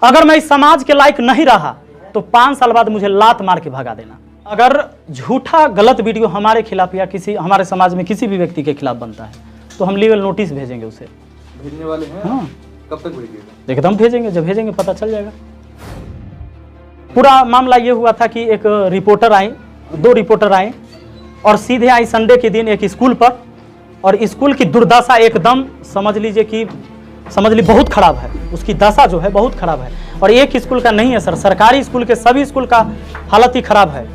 अगर मैं इस समाज के लायक नहीं रहा तो 5 साल बाद मुझे लात मार के भगा देना। अगर झूठा गलत वीडियो हमारे खिलाफ या किसी हमारे समाज में किसी भी व्यक्ति के खिलाफ बनता है तो हम लीगल नोटिस भेजेंगे उसे। भेजने वाले हैं? हाँ। कब तक भेजिएगा? एकदम भेजेंगे, जब भेजेंगे पता चल जाएगा। पूरा मामला ये हुआ था कि एक रिपोर्टर आए, 2 रिपोर्टर आए और सीधे आई संडे के दिन एक स्कूल पर, और स्कूल की दुर्दशा एकदम समझ लीजिए बहुत खराब है। उसकी दशा जो है बहुत खराब है, और एक स्कूल का नहीं है सर, सरकारी स्कूल के सभी स्कूल का हालत ही खराब है।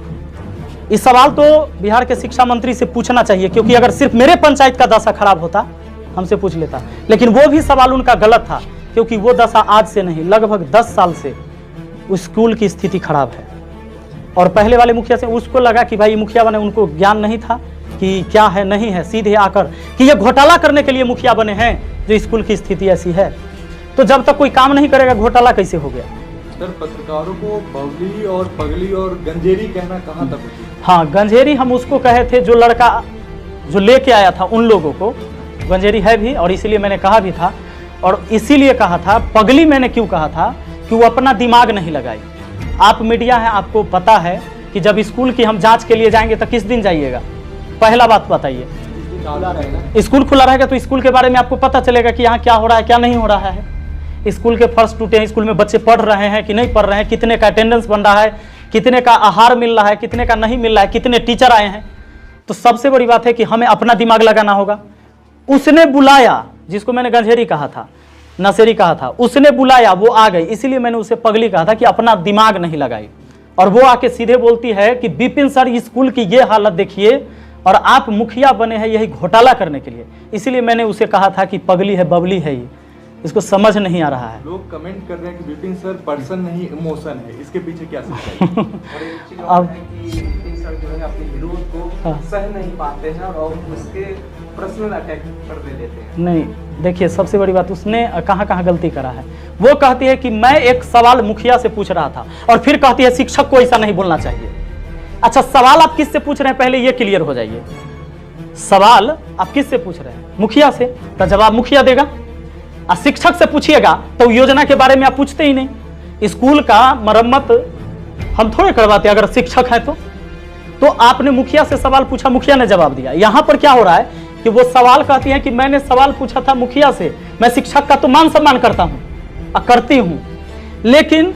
इस सवाल तो बिहार के शिक्षा मंत्री से पूछना चाहिए, क्योंकि अगर सिर्फ मेरे पंचायत का दशा खराब होता हमसे पूछ लेता, लेकिन वो भी सवाल उनका गलत था, क्योंकि वो दशा आज से नहीं लगभग 10 साल से उस स्कूल की स्थिति खराब है। और पहले वाले मुखिया से उसको लगा कि भाई मुखिया बने, उनको ज्ञान नहीं था कि क्या है नहीं है, सीधे आकर कि ये घोटाला करने के लिए मुखिया बने हैं जो स्कूल की स्थिति ऐसी है। तो जब तक कोई काम नहीं करेगा घोटाला कैसे हो गया? सर, पत्रकारों को बबली और पगली और गंजेरी कहना कहाँ तक उचित? हाँ, गंजेरी हम उसको कहे थे जो लड़का जो लेके आया था उन लोगों को, गंजेरी है भी, और इसीलिए मैंने कहा भी था। और इसीलिए कहा था पगली मैंने क्यों कहा था कि वो अपना दिमाग नहीं लगाई। आप मीडिया है, आपको पता है कि जब स्कूल की हम जांच के लिए जाएंगे तो किस दिन जाइएगा? पहला बात बताइए, स्कूल खुला रहेगा तो स्कूल के बारे में आपको पता चलेगा कि यहाँ क्या हो रहा है क्या नहीं हो रहा है। स्कूल के फर्श टूटे हैं, स्कूल में बच्चे पढ़ रहे हैं कि नहीं पढ़ रहे हैं, कितने का अटेंडेंस बन रहा है, कितने का आहार मिल रहा है, कितने का नहीं मिल रहा है, कितने टीचर आए हैं। तो सबसे बड़ी बात है कि हमें अपना दिमाग लगाना होगा। उसने बुलाया, जिसको मैंने गंजेरी कहा था, नशेरी कहा था, उसने बुलाया, वो आ गई, इसीलिए मैंने उसे पगली कहा था कि अपना दिमाग नहीं लगाई। और वो आके सीधे बोलती है कि विपिन सर स्कूल की ये हालत देखिए और आप मुखिया बने हैं यही घोटाला करने के लिए। इसीलिए मैंने उसे कहा था कि पगली है बबली है, ये इसको समझ नहीं आ रहा है। लोग कमेंट कर रहे हैं कि विपिन सर पर्सन नहीं इमोशन है, इसके पीछे क्या सच्चाई है? और एक चीज और है कि विपिन सर जो है अपने विरोध को सह नहीं पाते हैं और उसके पर्सनल अटैक कर देते हैं। नहीं, देखिए सबसे बड़ी बात उसने कहाँ गलती करा है। वो कहती है कि मैं एक सवाल मुखिया से पूछ रहा था और फिर कहती है शिक्षक को ऐसा नहीं बोलना चाहिए। अच्छा, सवाल आप किससे पूछ रहे हैं पहले ये क्लियर हो जाइए। सवाल आप किससे पूछ रहे हैं? मुखिया से, तो जवाब मुखिया देगा। और शिक्षक से पूछिएगा तो योजना के बारे में आप पूछते ही नहीं। स्कूल का मरम्मत हम थोड़े करवाते अगर शिक्षक है तो आपने मुखिया से सवाल पूछा, मुखिया ने जवाब दिया। यहां पर क्या हो रहा है कि वो सवाल कहती है कि मैंने सवाल पूछा था मुखिया से, मैं शिक्षक का तो मान सम्मान करता हूं, करती हूं, लेकिन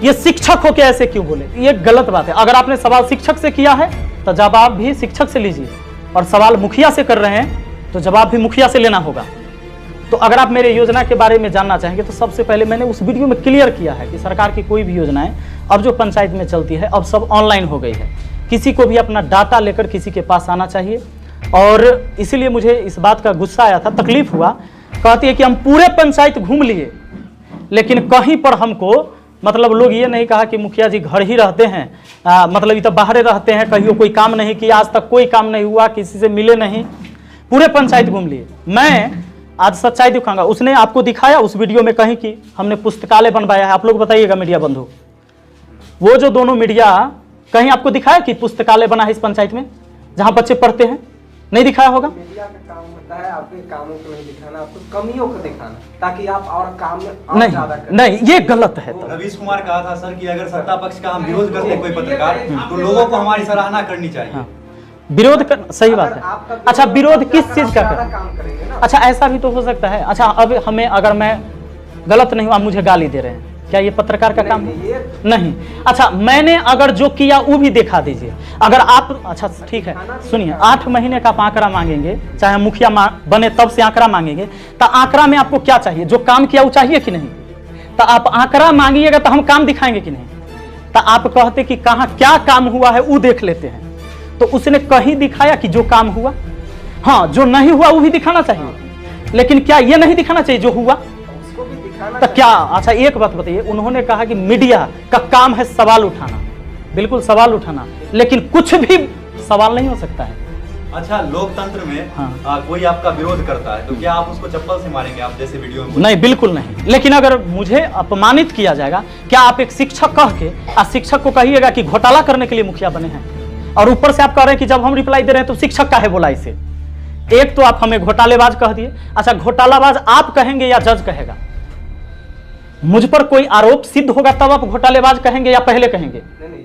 ये शिक्षक हो के ऐसे क्यों बोले? ये गलत बात है। अगर आपने सवाल शिक्षक से किया है तो जवाब भी शिक्षक से लीजिए, और सवाल मुखिया से कर रहे हैं तो जवाब भी मुखिया से लेना होगा। तो अगर आप मेरे योजना के बारे में जानना चाहेंगे तो सबसे पहले मैंने उस वीडियो में क्लियर किया है कि सरकार की कोई भी योजनाएं अब जो पंचायत में चलती है अब सब ऑनलाइन हो गई है। किसी को भी अपना डाटा लेकर किसी के पास आना चाहिए। और इसीलिए मुझे इस बात का गुस्सा आया था, तकलीफ हुआ। कहती है कि हम पूरे पंचायत घूम लिए, लेकिन कहीं पर हमको मतलब लोग ये नहीं कहा कि मुखिया जी घर ही रहते हैं, मतलब ये तो बाहर रहते हैं, कहीं कोई काम नहीं किया, आज तक कोई काम नहीं हुआ, किसी से मिले नहीं, पूरे पंचायत घूम लिए। मैं आज सच्चाई दिखाऊंगा। उसने आपको दिखाया उस वीडियो में कहीं कि हमने पुस्तकालय बनवाया है? आप लोग बताइएगा मीडिया बंधु, वो जो दोनों मीडिया कहीं आपको दिखाया कि पुस्तकालय बना है इस पंचायत में जहां बच्चे पढ़ते हैं? नहीं दिखाया होगा। मीडिया का काम होता है आपके कामों को नहीं दिखाना, आपको कमियों को दिखाना, ताकि आप और काम में और ज्यादा करें। नहीं, ये गलत है। रवीश कुमार कहा था सर कि अगर सत्ता पक्ष का हम विरोध करते कोई पत्रकार तो लोगों को हमारी सराहना करनी चाहिए। हाँ, विरोध कर, सही बात है। अच्छा, विरोध किस चीज का करें? काम करेंगे ना। अच्छा, ऐसा भी तो हो सकता है। अच्छा, अब हमें अगर मैं गलत नहीं हुआ, मुझे गाली दे रहे हैं, क्या ये पत्रकार का काम है? नहीं। अच्छा, मैंने अगर जो किया वो भी दिखा दीजिए। अगर आप, अच्छा ठीक है, सुनिए, 8 महीने का आप आंकड़ा मांगेंगे, चाहे मुखिया बने तब से आंकड़ा मांगेंगे, तो आंकड़ा में आपको क्या चाहिए? जो काम किया वो चाहिए कि नहीं? तो आप आंकड़ा मांगिएगा तो हम काम दिखाएंगे कि नहीं? तो आप कहते कि कहाँ क्या काम हुआ है वो देख लेते हैं, तो उसने कहीं दिखाया कि जो काम हुआ? हाँ, जो नहीं हुआ वो भी दिखाना चाहिए, लेकिन क्या ये नहीं दिखाना चाहिए जो हुआ? तो क्या? अच्छा, एक बात बताइए, उन्होंने कहा कि मीडिया का काम है सवाल उठाना, बिल्कुल सवाल उठाना, लेकिन कुछ भी सवाल नहीं हो सकता है। अच्छा, लोकतंत्र में कोई आपका विरोध करता है तो क्या आप उसको चप्पल से मारेंगे? आप जैसे वीडियो में नहीं, बिल्कुल नहीं। लेकिन अगर मुझे अपमानित किया जाएगा, क्या आप एक शिक्षक कह के शिक्षक को कहिएगा कि घोटाला करने के लिए मुखिया बने हैं, और ऊपर से आप कह रहे हैं कि जब हम रिप्लाई दे रहे हैं तो शिक्षक का है बोला इसे? एक तो आप हमें घोटालेबाज कह दिए। अच्छा, घोटालाबाज आप कहेंगे या जज कहेगा? मुझ पर कोई आरोप सिद्ध होगा तब आप घोटालेबाज कहेंगे या पहले कहेंगे? नहीं,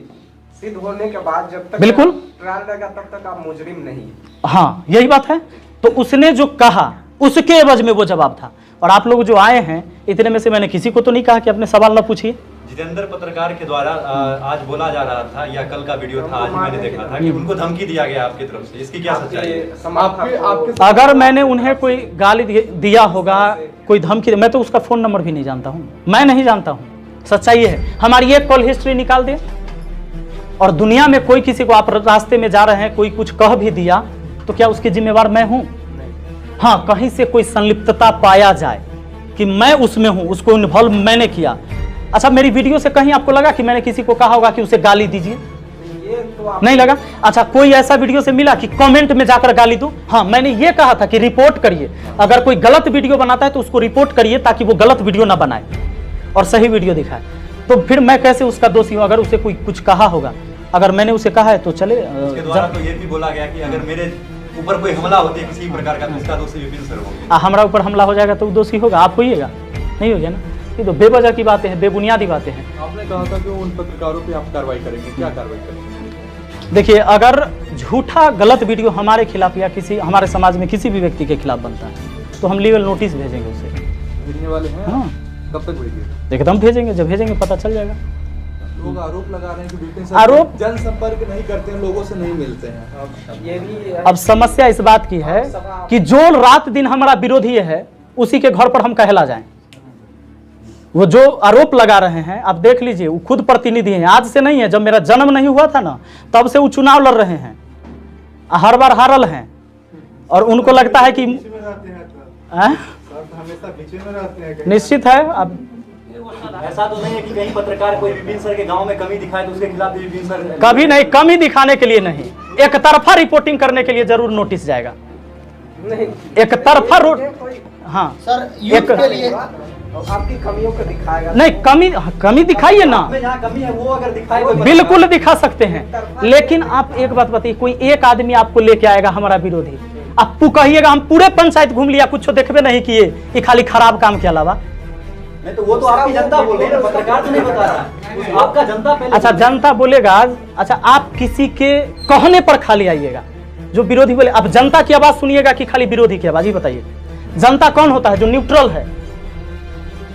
सिद्ध होने के बाद जब तक बिल्कुल ट्रायल रहेगा तब तक आप मुजरिम नहीं। हाँ, यही बात है। तो उसने जो कहा उसके एवज में वो जवाब था। और आप लोग जो आए हैं इतने में से मैंने किसी को तो नहीं कहा कि अपने सवाल ना पूछिए। जितेंद्र पत्रकार के द्वारा आज बोला जा रहा था, या कल का वीडियो था, आज मैंने देखा था कि उनको धमकी दिया गया आपकी तरफ से, इसकी क्या सच्चाई है? अगर मैंने उन्हें कोई गाली दिया होगा, कोई धमकी, मैं तो उसका फोन नंबर भी नहीं जानता हूँ, मैं नहीं जानता हूँ। सच्चाई ये है, हमारी एक कॉल हिस्ट्री निकाल दे। और दुनिया में कोई किसी को, आप रास्ते में जा रहे हैं, कोई कुछ कह भी दिया तो क्या उसकी जिम्मेवार मैं हूं? हाँ, कहीं से कोई संलिप्तता पाया जाए कि मैं उसमें हूं, उसको इन्वॉल्व मैंने किया। अच्छा, मेरी वीडियो से कहीं आपको लगा कि मैंने किसी को कहा होगा कि उसे गाली दीजिए? नहीं लगा। अच्छा, कोई ऐसा वीडियो से मिला कि कमेंट में जाकर गाली दूं? हाँ, मैंने ये कहा था कि रिपोर्ट करिए, अगर कोई गलत वीडियो बनाता है तो उसको रिपोर्ट करिए ताकि वो गलत वीडियो ना बनाए और सही वीडियो दिखाए। तो फिर मैं कैसे उसका दोषी हूं? अगर उसे कोई कुछ कहा होगा, अगर मैंने उसे कहा है तो चले। उसके द्वारा तो ये भी बोला गया कि अगर मेरे ऊपर कोई हमला होती है किसी प्रकार का तो उसका दोषी विपिन सर होंगे। हमारा ऊपर हमला हो जाएगा तो दोषी होगा? आप होइएगा? नहीं होगा ना। ये तो बेवजह की बातें हैं, बेबुनियादी बातें हैं। आपने कहा था कि उन पत्रकारों पे आप कार्रवाई करेंगे, क्या कार्रवाई करेंगे? देखिए, अगर झूठा गलत वीडियो हमारे खिलाफ या किसी हमारे समाज में किसी भी व्यक्ति के खिलाफ बनता है तो हम लीगल नोटिस भेजेंगे उसे। भेजने वाले हैं? हाँ, कब तक भेजेंगे? एकदम भेजेंगे, जब भेजेंगे पता चल जाएगा। लोग आरोप लगा रहे हैं कि विपिन सर आरोप जनसंपर्क नहीं करते हैं, लोगों से नहीं मिलते हैं। ये भी अब समस्या इस बात की है कि जो रात दिन हमारा विरोधी है उसी के घर पर हम कहला जाएं। वो जो आरोप लगा रहे हैं, आप देख लीजिए, वो खुद प्रतिनिधि हैं, आज से नहीं है, जब मेरा जन्म नहीं हुआ था ना तब से वो चुनाव लड़ रहे हैं, हर बार हारल हैं। और उनको लगता है कि निश्चित है। अब ऐसा तो नहीं है कि कहीं पत्रकार कोई विपिन सर के गांव में कमी दिखाए तो उसके खिलाफ भी विपिन सर कभी नहीं, कमी दिखाने के लिए नहीं, एक तरफा रिपोर्टिंग करने के लिए जरूर नोटिस जाएगा। नहीं, एक तरफा हाँ सर, यूथ के लिए आपकी कमियों को दिखाएगा। नहीं, कमी दिखाइए ना, जहाँ कमी है वो अगर दिखाए तो बिल्कुल दिखा सकते हैं। लेकिन आप एक बात बताइए, कोई एक आदमी आपको लेके आएगा हमारा विरोधी, आपको कहिएगा हम पूरे पंचायत घूम लिया, कुछ देखबे नहीं किए, ये खाली खराब काम के अलावा। नहीं तो वो तो आपकी जनता बोल रही है, पत्रकार तो नहीं बता रहा है, आपका जनता पहले। अच्छा, जनता बोलेगा। अच्छा, आप किसी के कहने पर खाली आइएगा, जो विरोधी बोले। अब जनता की आवाज सुनिएगा कि खाली विरोधी की आवाज? ही बताइए, जनता कौन होता है? जो न्यूट्रल है।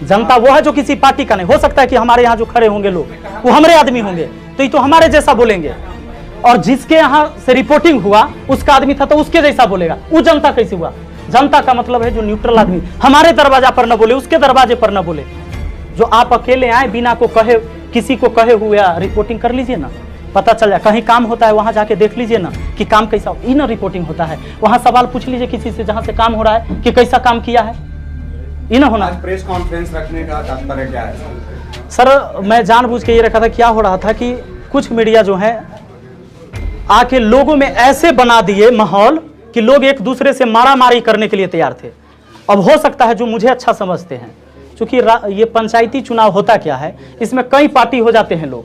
जनता वो है जो किसी पार्टी का नहीं। हो सकता है कि हमारे यहाँ जो खड़े होंगे लोग वो हमारे आदमी होंगे, तो ये तो हमारे जैसा बोलेंगे। और जिसके यहाँ से रिपोर्टिंग हुआ उसका आदमी था तो उसके जैसा बोलेगा। वो जनता कैसे हुआ? जनता का मतलब है जो न्यूट्रल आदमी, हमारे दरवाजा पर न बोले, उसके दरवाजे पर न बोले। जो आप अकेले आए बिना को कहे, किसी को कहे हुए रिपोर्टिंग कर लीजिए ना, पता चल जाए। कहीं काम होता है वहां जाके देख लीजिए ना कि काम कैसा, इन रिपोर्टिंग होता है। वहां सवाल पूछ लीजिए किसी से जहां से काम हो रहा है कि कैसा काम किया है, इन होना। प्रेस कॉन्फ्रेंस रखने का तात्पर्य क्या है? सर, मैं जानबूझ के ये रखा था, क्या हो रहा था कि कुछ मीडिया जो है आके लोगों में ऐसे बना दिए माहौल कि लोग एक दूसरे से मारामारी करने के लिए तैयार थे। अब हो सकता है जो मुझे अच्छा समझते हैं, क्योंकि ये पंचायती चुनाव होता क्या है, इसमें कई पार्टी हो जाते हैं लोग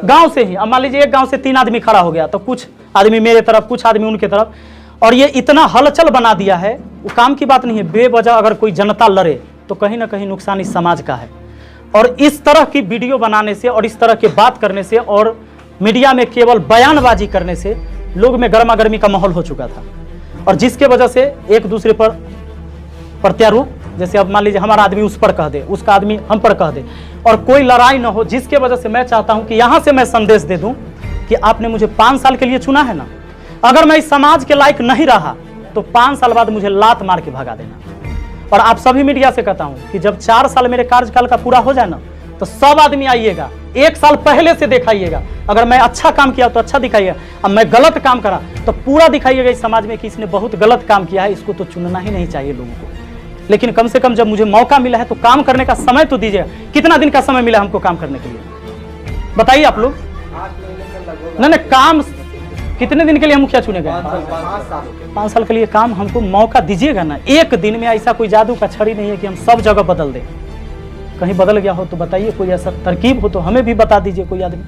गांव से ही। अब मान लीजिए एक गांव से 3 आदमी खड़ा हो गया तो कुछ आदमी मेरे तरफ, कुछ आदमी उनके तरफ, और ये इतना हलचल बना दिया है। वो काम की बात नहीं है, बेवजह अगर कोई जनता लड़े तो कहीं ना कहीं नुकसान इस समाज का है। और इस तरह की वीडियो बनाने से और इस तरह की बात करने से और मीडिया में केवल बयानबाजी करने से लोग में गर्मा गर्मी का माहौल हो चुका था, और जिसके वजह से एक दूसरे पर प्रत्यारोप, जैसे अब मान लीजिए हमारा आदमी उस पर कह दे, उसका आदमी हम पर कह दे, और कोई लड़ाई ना हो। जिसके वजह से मैं चाहता हूं कि यहां से मैं संदेश दे दूं कि आपने मुझे 5 साल के लिए चुना है ना, अगर मैं इस समाज के लायक नहीं रहा तो 5 साल बाद मुझे लात मार के भगा देना। और आप सभी मीडिया से कहता हूं कि जब 4 साल मेरे कार्यकाल का पूरा हो जाए ना तो सब आदमी आइएगा, 1 साल पहले से दिखाइएगा। अगर मैं अच्छा काम किया तो अच्छा दिखाइएगा, अब मैं गलत काम करा तो पूरा दिखाइएगा इस समाज में कि इसने बहुत गलत काम किया है, इसको तो चुनना ही नहीं चाहिए लोगों को। लेकिन कम से कम जब मुझे मौका मिला है तो काम करने का समय तो दीजिएगा। कितना दिन का समय मिला हमको काम करने के लिए, बताइए आप लोग? नहीं, काम कितने दिन के लिए हम मुखिया चुने गए? 5 साल के लिए काम हमको मौका दीजिएगा ना। एक दिन में ऐसा कोई जादू का छड़ी नहीं है कि हम सब जगह बदल दें। कहीं बदल गया हो तो बताइए, कोई ऐसा तरकीब हो तो हमें भी बता दीजिए कोई आदमी।